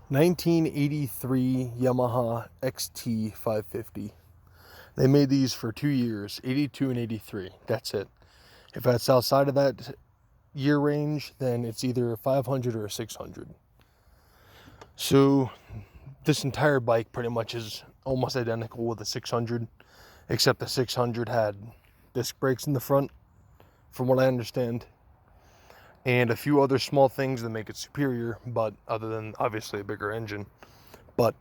1983 Yamaha XT550. They made these for 2 years, 82 and 83. That's it. If that's outside of that year range, then it's either a 500 or a 600. So this entire bike pretty much is almost identical with the 600, except the 600 had disc brakes in the front, from what I understand, and a few other small things that make it superior, but other than obviously a bigger engine. But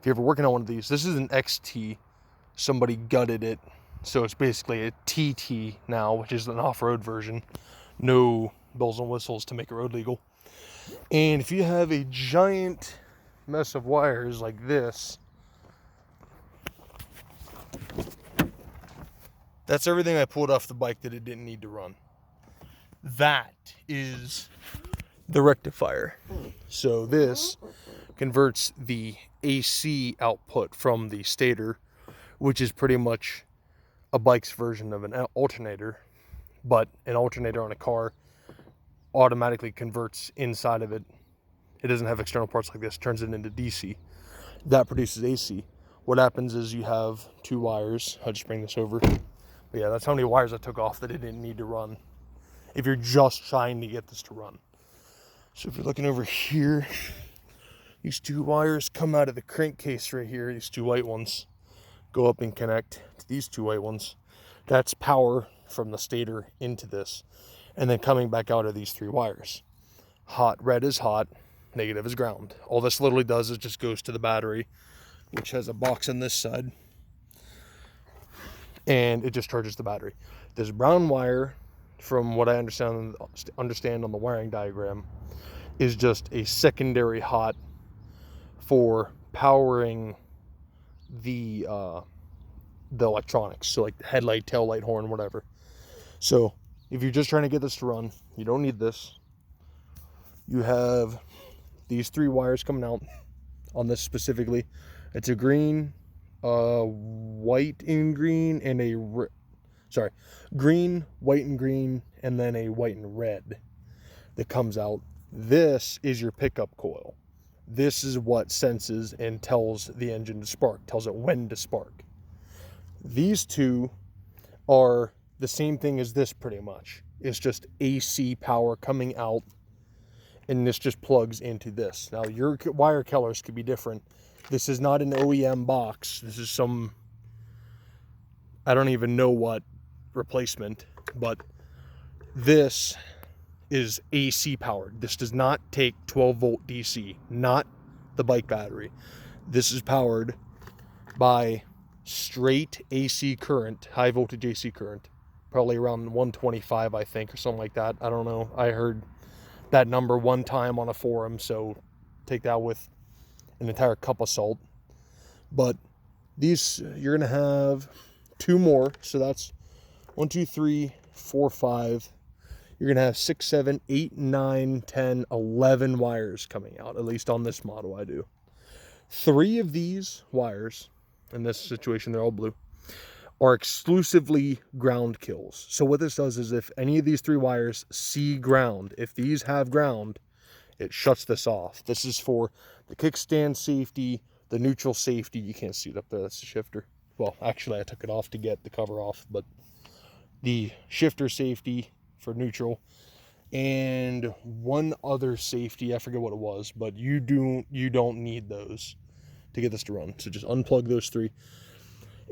if you're ever working on one of these, this is an XT. Somebody gutted it, so it's basically a TT now, which is an off-road version. No bells and whistles to make it road legal. And if you have a giant mess of wires like this, that's everything I pulled off the bike that it didn't need to run. That is the rectifier. So this converts the AC output from the stator, which is pretty much a bike's version of an alternator, but an alternator on a car automatically converts inside of it. It doesn't have external parts like this, turns it into DC. That produces AC. What happens is you have two wires. I'll just bring this over. But yeah, that's how many wires I took off that it didn't need to run, if you're just trying to get this to run. So if you're looking over here, these two wires come out of the crankcase right here. These two white ones go up and connect to these two white ones. That's power from the stator into this. And then coming back out of these three wires. Hot red is hot, negative is ground. All this literally does is just goes to the battery, which has a box on this side, and it just charges the battery. This brown wire, from what I understand on the wiring diagram, is just a secondary hot for powering the electronics, so like the headlight, tail light, horn, whatever. So if you're just trying to get this to run, you don't need this. You have these three wires coming out on this specifically. It's a green, white and green, and green, white and green, and then a white and red that comes out. This is your pickup coil. This is what senses and tells the engine to spark, tells it when to spark. These two are the same thing as this pretty much. It's just AC power coming out, and this just plugs into this. Now your wire colors could be different. This is not an OEM box. This is some, I don't even know what replacement, but this is AC powered. This does not take 12 volt DC, not the bike battery. This is powered by straight AC current, high voltage AC current, probably around 125, I think, or something like that. I don't know. I heard that number one time on a forum, so take that with an entire cup of salt. But these, you're gonna have two more, so that's 1, 2, 3, 4, 5. You're gonna have 6, 7, 8, 9, 10, 11 wires coming out, at least on this model I do. 3 of these wires, in this situation they're all blue, are exclusively ground kills. So what this does is, if any of these 3 wires see ground, if these have ground, it shuts this off. This is for the kickstand safety, the neutral safety. You can't see it up there, that's the shifter. Well, actually I took it off to get the cover off, but the shifter safety for neutral, and one other safety, I forget what it was, but you don't need those to get this to run. So just unplug those 3.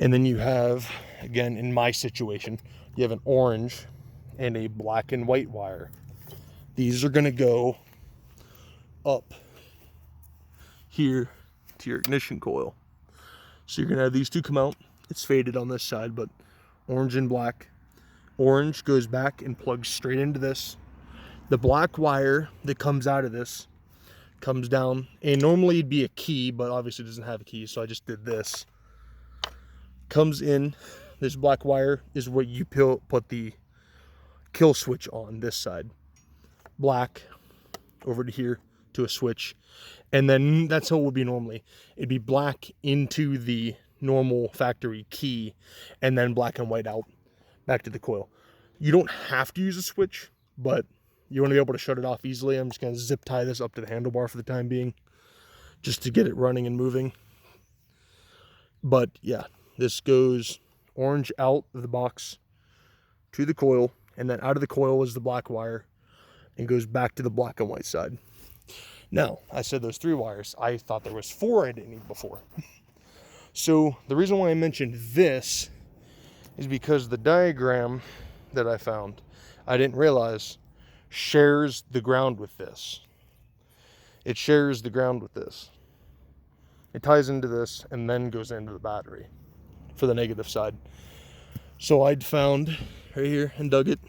And then you have, again, in my situation, you have an orange and a black and white wire. These are going to go up here to your ignition coil. So you're going to have these two come out. It's faded on this side, but orange and black. Orange goes back and plugs straight into this. The black wire that comes out of this comes down, and normally it'd be a key, but obviously it doesn't have a key, so I just did this. Comes in. This black wire is what you put the kill switch on this side. Black over to here to a switch, and then that's how it would be normally. It'd be black into the normal factory key, and then black and white out back to the coil. You don't have to use a switch, but you want to be able to shut it off easily. I'm just going to zip tie this up to the handlebar for the time being. just to get it running and moving. But yeah, this goes orange out of the box to the coil, and then out of the coil is the black wire and goes back to the black and white side. Now, I said those 3 wires. I thought there was 4 I didn't need before. So the reason why I mentioned this is because the diagram that I found, I didn't realize, shares the ground with this. It shares the ground with this. It ties into this and then goes into the battery for the negative side. So I'd found right here and dug it,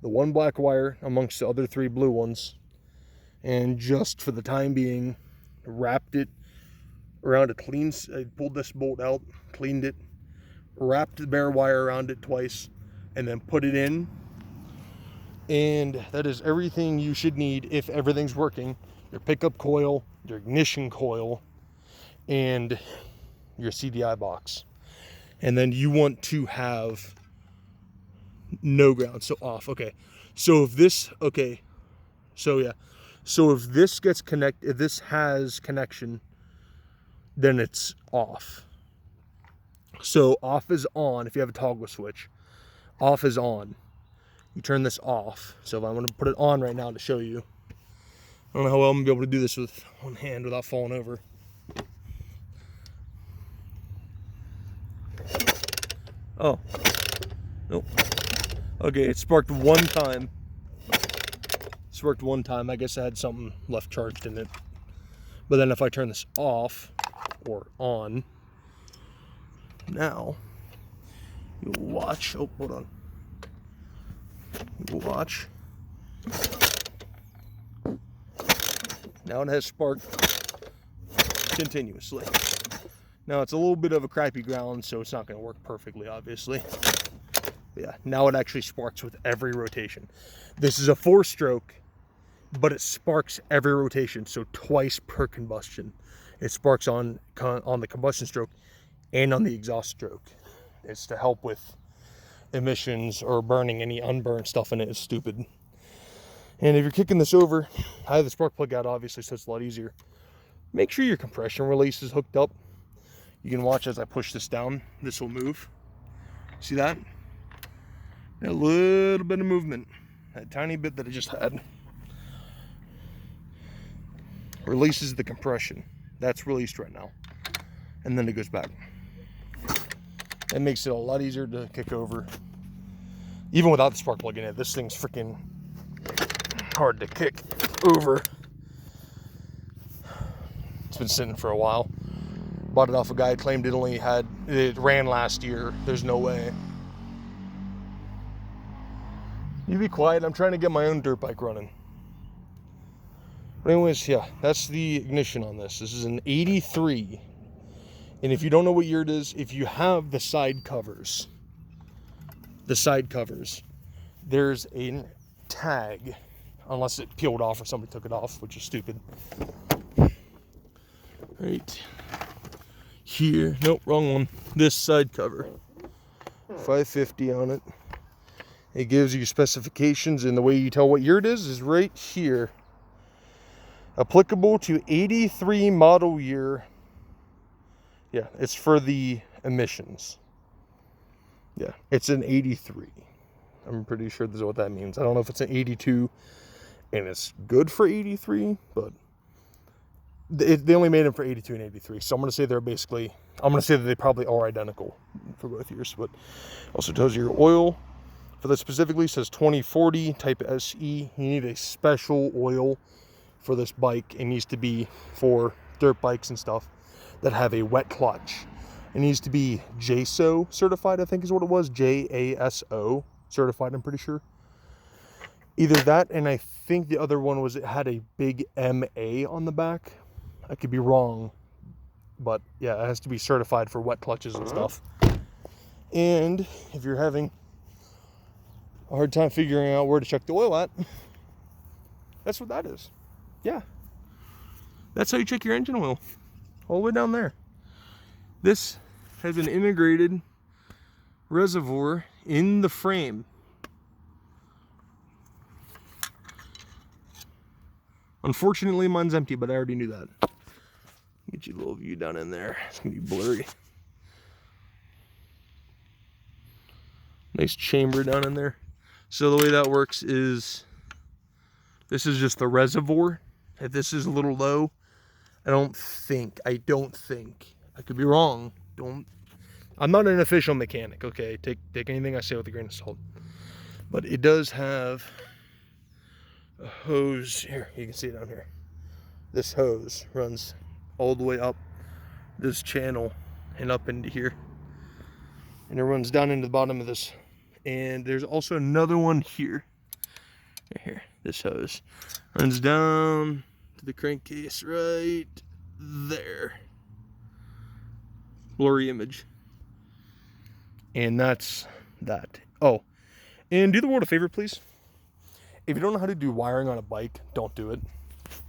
the 1 black wire amongst the other 3 blue ones, and just for the time being, wrapped it around a clean. I pulled this bolt out, cleaned it, wrapped the bare wire around it twice, and then put it in. And that is everything you should need if everything's working. Your pickup coil, your ignition coil, and your CDI box. And then you want to have no ground, so off. Okay, so if this, okay, so yeah, so if this gets connected, if this has connection, then it's off. So off is on. If you have a toggle switch, off is on. You turn this off. So if I'm going to put it on right now to show you, I don't know how well I'm going to be able to do this with one hand without falling over. Oh, nope. Okay, it sparked 1 time. Sparked 1 time. I guess I had something left charged in it. But then if I turn this off or on, now you'll watch. Oh, hold on. You'll watch. Now it has sparked continuously. Now it's a little bit of a crappy ground, so it's not going to work perfectly, obviously. But yeah, now it actually sparks with every rotation. This is a 4-stroke, but it sparks every rotation, so twice per combustion. It sparks on the combustion stroke and on the exhaust stroke. It's to help with emissions or burning any unburned stuff in it. Is stupid. And if you're kicking this over, I have the spark plug out, obviously, so it's a lot easier. Make sure your compression release is hooked up. You can watch as I push this down. This will move. See that? A little bit of movement. That tiny bit that I just had. Releases the compression. That's released right now. And then it goes back. It makes it a lot easier to kick over. Even without the spark plug in it, this thing's freaking hard to kick over. It's been sitting for a while. Bought it off a guy, claimed it ran last year. There's no way. You be quiet, I'm trying to get my own dirt bike running. But anyways, yeah, that's the ignition on this. This is an 83. And if you don't know what year it is, if you have the side covers, there's a tag, unless it peeled off or somebody took it off, which is stupid. Right here, nope, wrong one. This side cover, 550 on it. It gives you specifications, and the way you tell what year it is right here. Applicable to 83 model year. Yeah, it's for the emissions. Yeah, it's an 83. I'm pretty sure this is what that means. I don't know if it's an 82 and it's good for 83, but they only made them for 82 and 83. So I'm going to say that they probably are identical for both years. But also tells you your oil. For this specifically, says 2040 type SE. You need a special oil for this bike. It needs to be for dirt bikes and stuff that have a wet clutch. It needs to be JASO certified, I think is what it was. JASO certified, I'm pretty sure. Either that, and I think the other one was it had a big MA on the back. I could be wrong, but yeah, it has to be certified for wet clutches and stuff. And if you're having a hard time figuring out where to check the oil at, that's what that is. Yeah, that's how you check your engine oil, all the way down there. This has an integrated reservoir in the frame. Unfortunately, mine's empty, but I already knew that. Get you a little view down in there. It's gonna be blurry. Nice chamber down in there. So the way that works is, this is just the reservoir. If this is a little low, I don't think, I could be wrong. I'm not an official mechanic, okay? Take anything I say with a grain of salt. But it does have a hose here. You can see it down here. This hose runs all the way up this channel and up into here. And it runs down into the bottom of this. And there's also another one here. Right here. This hose runs down to the crankcase right there. Blurry image. And that's that. Oh, and do the world a favor, please. If you don't know how to do wiring on a bike, don't do it.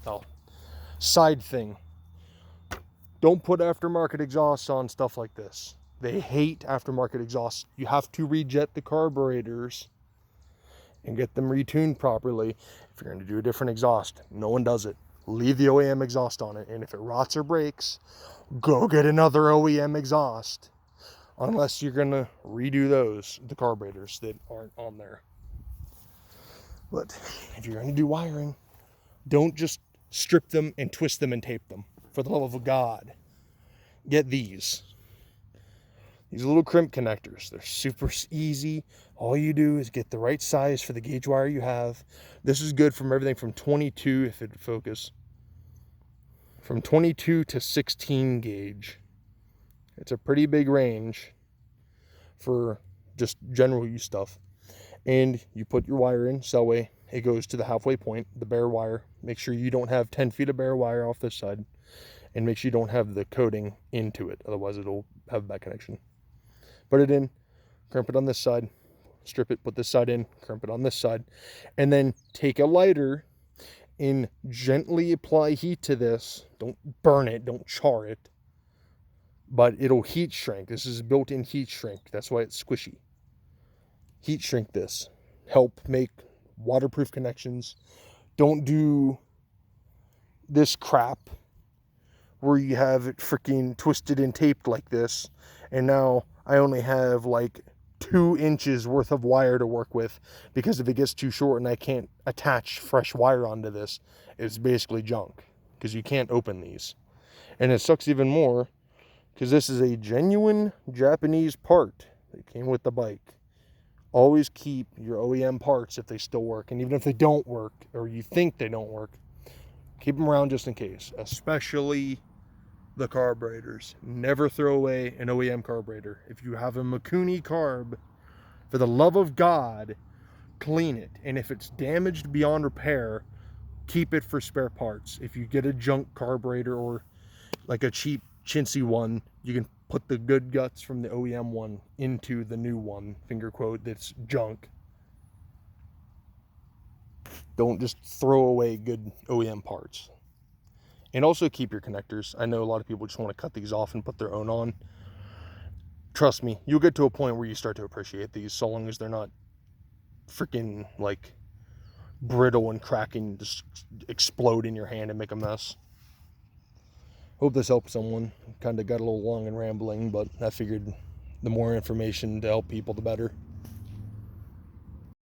Oh, side thing. Don't put aftermarket exhausts on stuff like this. They hate aftermarket exhausts. You have to rejet the carburetors and get them retuned properly. If you're going to do a different exhaust, no one does it. Leave the OEM exhaust on it. And if it rots or breaks, go get another OEM exhaust. Unless you're going to redo the carburetors that aren't on there. But if you're going to do wiring, don't just strip them and twist them and tape them. For the love of God, get these. These little crimp connectors. They're super easy. All you do is get the right size for the gauge wire you have. This is good from everything from 22, if it focus, from 22 to 16 gauge. It's a pretty big range for just general use stuff. And you put your wire in, so that way it goes to the halfway point, the bare wire. Make sure you don't have 10 feet of bare wire off this side. And make sure you don't have the coating into it, otherwise it'll have a bad connection. Put it in, crimp it on this side, strip it, put this side in, crimp it on this side, and then take a lighter and gently apply heat to this. Don't burn it, don't char it, but it'll heat shrink. This is built-in heat shrink. That's why it's squishy. Heat shrink this. Help make waterproof connections. Don't do this crap where you have it freaking twisted and taped like this, and now I only have like 2 inches worth of wire to work with, because if it gets too short and I can't attach fresh wire onto this, it's basically junk, because you can't open these. And it sucks even more because this is a genuine Japanese part that came with the bike. Always keep your OEM parts if they still work, and even if they don't work, or you think they don't work, keep them around just in case, especially the carburetors. Never throw away an OEM carburetor. If you have a Mikuni carb, for the love of God, clean it. And if it's damaged beyond repair, keep it for spare parts. If you get a junk carburetor or like a cheap chintzy one, you can put the good guts from the OEM one into the new one, finger quote, that's junk. Don't just throw away good OEM parts. And also keep your connectors. I know a lot of people just want to cut these off and put their own on. Trust me, you'll get to a point where you start to appreciate these, so long as they're not freaking like brittle and cracking, just explode in your hand and make a mess. Hope this helps someone. Kind of got a little long and rambling, but I figured the more information to help people, the better.